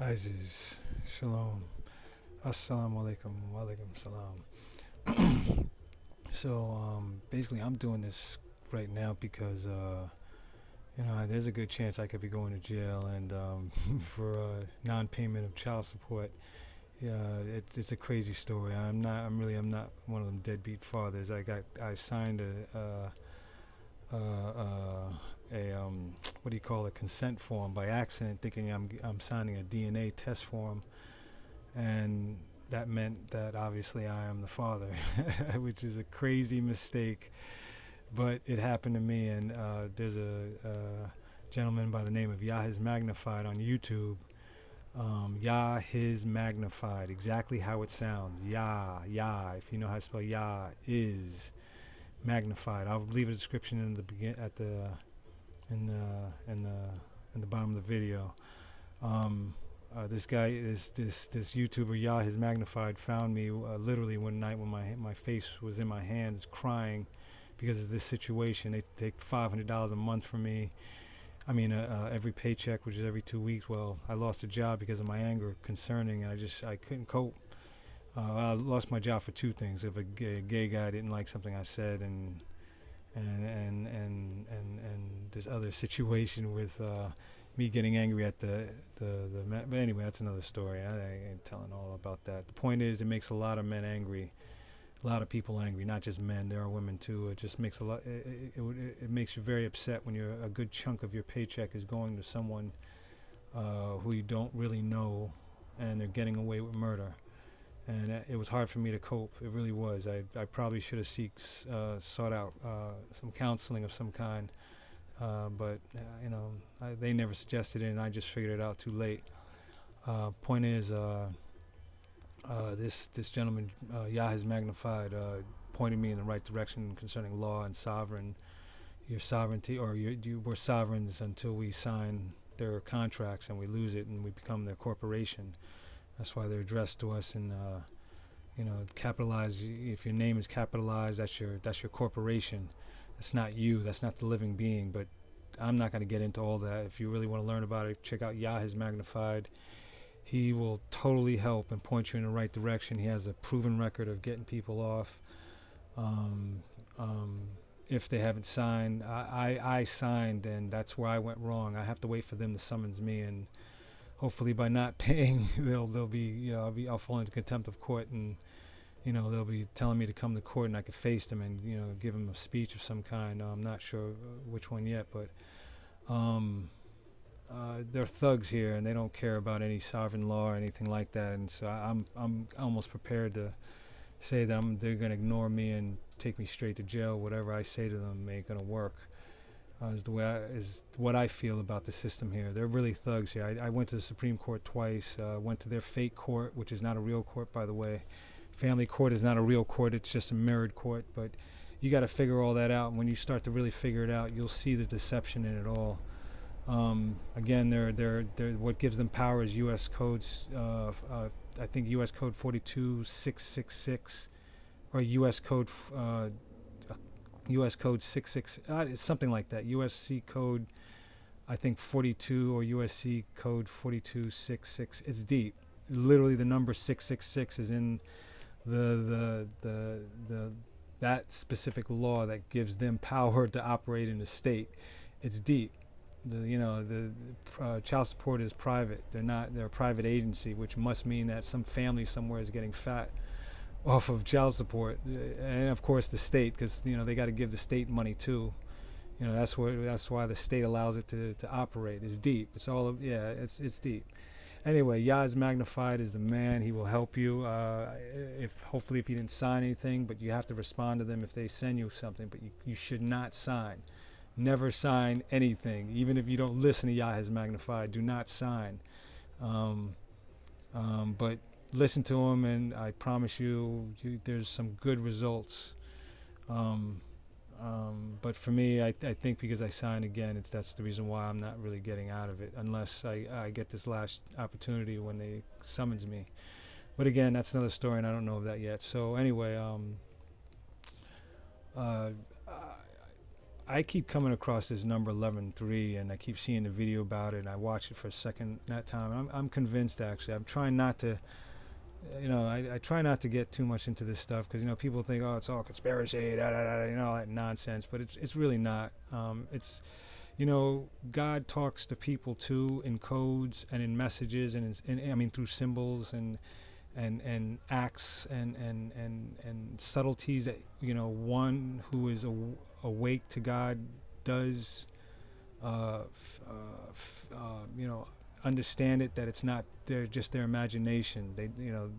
Aziz, shalom, assalamu alaikum, wa alaikum salam. Basically, I'm doing this right now because, there's a good chance I could be going to jail, and for non-payment of child support. Yeah, it's a crazy story. I'm not one of them deadbeat fathers. I signed what do you call it, consent form by accident, thinking I'm signing a DNA test form, and that meant that obviously I am the father, which is a crazy mistake, but it happened to me. And there's a gentleman by the name of Yahismagnified on YouTube. Yahismagnified, exactly how it sounds. Yah. If you know how to spell Yah, is magnified. I'll leave a description in the in the in the in the bottom of the video. This guy, this YouTuber, Yahismagnified, found me literally one night when my face was in my hands, crying because of this situation. They take $500 a month from me. I mean, every paycheck, which is every 2 weeks. Well, I lost a job because of my anger concerning, and I couldn't cope. I lost my job for two things. If a gay guy didn't like something I said, and this other situation with me getting angry at the men. But anyway, that's another story. I ain't telling all about that. The point is, it makes a lot of men angry, a lot of people angry, not just men. There are women too. It just makes a lot. It makes you very upset when a good chunk of your paycheck is going to someone who you don't really know, and they're getting away with murder. And it was hard for me to cope. It really was. I probably should have sought out some counseling of some kind, but they never suggested it, and I just figured it out too late. Point is, this gentleman, Yahismagnified, pointed me in the right direction concerning law and your sovereignty, or we're sovereigns until we sign their contracts and we lose it and we become their corporation. That's why they're addressed to us in, capitalized. If your name is capitalized, that's your corporation. That's not you. That's not the living being. But I'm not going to get into all that. If you really want to learn about it, check out Yahismagnified. He will totally help and point you in the right direction. He has a proven record of getting people off. If they haven't signed, I signed, and that's where I went wrong. I have to wait for them to summons me, and hopefully by not paying, they'll be I'll fall into contempt of court, and they'll be telling me to come to court, and I could face them and give them a speech of some kind. I'm not sure which one yet, but they're thugs here, and they don't care about any sovereign law or anything like that. And so I'm almost prepared to say that they're going to ignore me and take me straight to jail. Whatever I say to them ain't going to work. Is what I feel about the system here. They're really thugs here. I went to the Supreme Court twice. Went to their fake court, which is not a real court, by the way. Family court is not a real court. It's just a mirrored court. But you got to figure all that out. And when you start to really figure it out, you'll see the deception in it all. Again, they're what gives them power is U.S. codes. I think U.S. code 42666 or U.S. code. U.S. code 66, it's something like that. USC code, I think 42, or USC code 42666. It's deep. Literally, the number 666 is in the that specific law that gives them power to operate in the state. It's deep. The child support is private. They're a private agency, which must mean that some family somewhere is getting fat off of child support, and of course the state, because they got to give the state money too. That's why the state allows it to operate. It's deep. It's deep. Anyway, Yahismagnified is the man. He will help you. Hopefully if you didn't sign anything, but you have to respond to them if they send you something. But you should not sign. Never sign anything, even if you don't listen to Yahismagnified. Do not sign. But listen to him, and I promise there's some good results. But for me, I think because I signed again, that's the reason why I'm not really getting out of it, unless I get this last opportunity when they summons me. But again, that's another story, and I don't know of that yet. So anyway, I keep coming across this number 11.3, and I keep seeing the video about it, and I watch it for a second that time. I'm convinced, actually. I'm trying not to, I try not to get too much into this stuff because, people think, oh, it's all conspiracy, all that nonsense, but it's really not. It's, God talks to people too in codes and in messages and through symbols and acts and subtleties that one who is awake to God does understand it, that it's not just their imagination.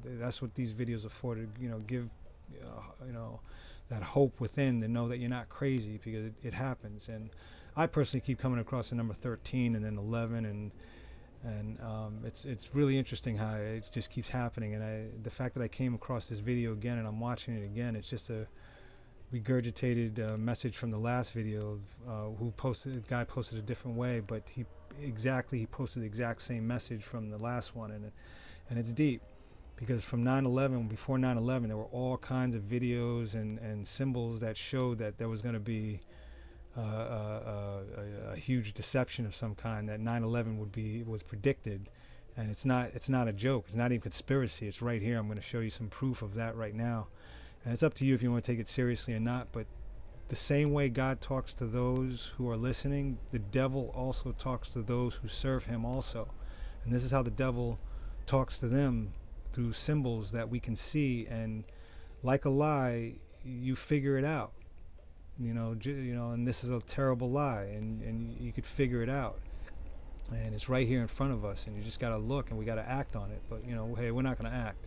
That's what these videos are for, to give that hope within, to know that you're not crazy, because it happens. And I personally keep coming across the number 13 and then 11, and it's really interesting how it just keeps happening. And the fact that I came across this video again and I'm watching it again, it's just a regurgitated message from the last video. The guy posted a different way, but he posted the exact same message from the last one, and it's deep, because from 9/11, before 9/11, there were all kinds of videos and symbols that showed that there was going to be a huge deception of some kind, that 9/11 was predicted. And it's not a joke. It's not even conspiracy. It's right here. I'm going to show you some proof of that right now. And it's up to you if you want to take it seriously or not. But the same way God talks to those who are listening, the devil also talks to those who serve him also. And this is how the devil talks to them, through symbols that we can see. And like a lie, you figure it out. And this is a terrible lie, and you could figure it out. And it's right here in front of us, and you just got to look, and we got to act on it. But, hey, we're not going to act.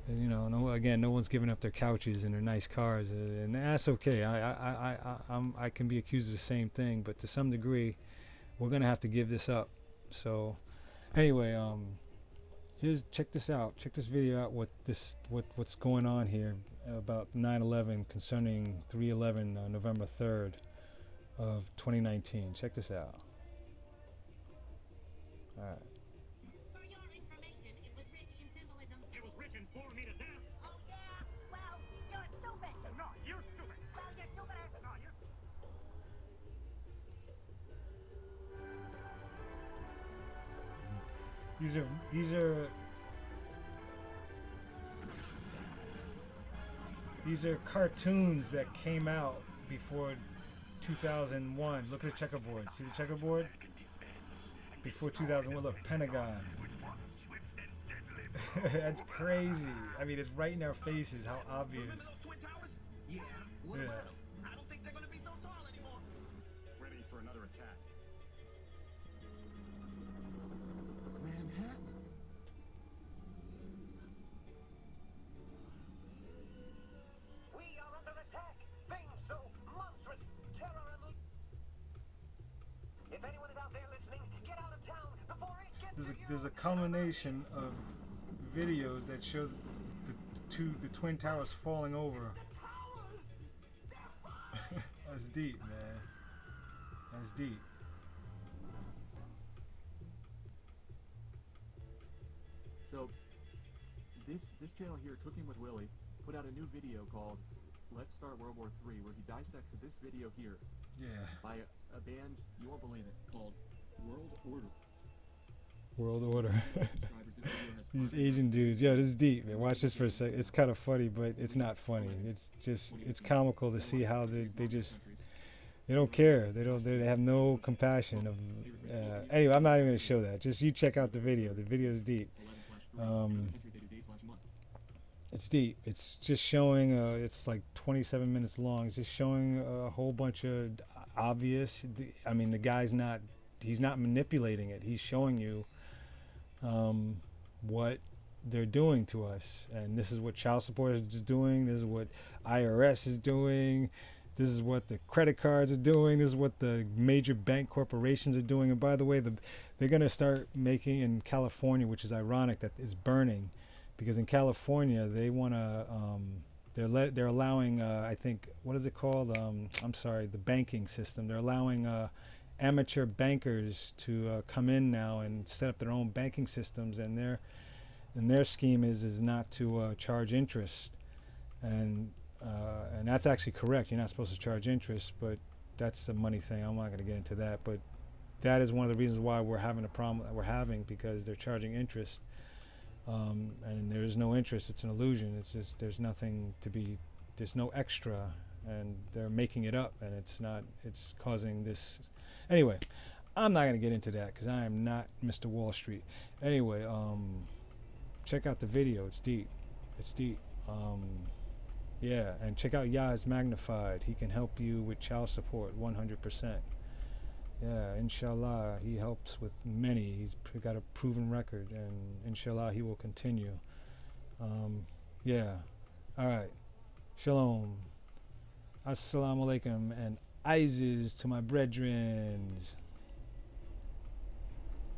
And, no one's giving up their couches and their nice cars, and that's okay. I can be accused of the same thing, but to some degree, we're going to have to give this up. So, anyway, check this out. Check this video out. What's going on here about 9/11 concerning 3/11, November 3rd of 2019. Check this out. All right. For your information, it was rich in symbolism. It was rich in boring me to death. Oh yeah? Well, you're stupid. No, you're stupid. Well, you're stupider. No, you're... These are cartoons that came out before 2001. Look at the checkerboard. See the checkerboard? Before 2001, look, Pentagon. That's crazy. I mean, it's right in our faces, how obvious. Remember those Twin Towers? Yeah. What Yeah. about them? I don't think they're going to be so tall anymore. Ready for another attack. Manhattan. We are under attack. Things so monstrous, terror and... If anyone is out there listening, get out of town before it gets to you. There's a combination of videos that show the Twin Towers falling over. That's deep, man. That's deep. So, this channel here, Cooking with Willie, put out a new video called Let's Start World War III, where he dissects this video here Yeah. by a band, you won't believe it, called World Order. World Order. Subscribers, this video has These Asian dudes. Yeah, this is deep, man. Watch this for a second. It's kind of funny, but it's not funny. It's comical to see how they don't care. They have no compassion of. Anyway, I'm not even gonna show that. Just you check out the video. The video is deep. It's deep. It's just showing. It's like 27 minutes long. It's just showing a whole bunch of obvious. I mean, the guy's not. He's not manipulating it. He's showing you what they're doing to us, and this is what child support is doing. This is what IRS is doing. This is what the credit cards are doing. This is what the major bank corporations are doing. And by the way, they're going to start making in California, which is ironic that it's burning, because in California they want to. They're allowing. I think, what is it called? I'm sorry, the banking system. They're allowing amateur bankers to come in now and set up their own banking systems, and their scheme is not to charge interest, and that's actually correct. You're not supposed to charge interest, but that's a money thing. I'm not going to get into that, but that is one of the reasons why we're having a problem that we're having, because they're charging interest, and there's no interest. It's an illusion. It's just there's nothing to be, there's no extra, and they're making it up, and it's not. It's causing this. Anyway, I'm not going to get into that because I am not Mr. Wall Street. Anyway, check out the video. It's deep. It's deep. Yeah, and check out Yahismagnified. He can help you with child support 100%. Yeah, inshallah, he helps with many. He's got a proven record, and inshallah, he will continue. Yeah. All right. Shalom. Assalamu alaikum, and Isis to my brethren.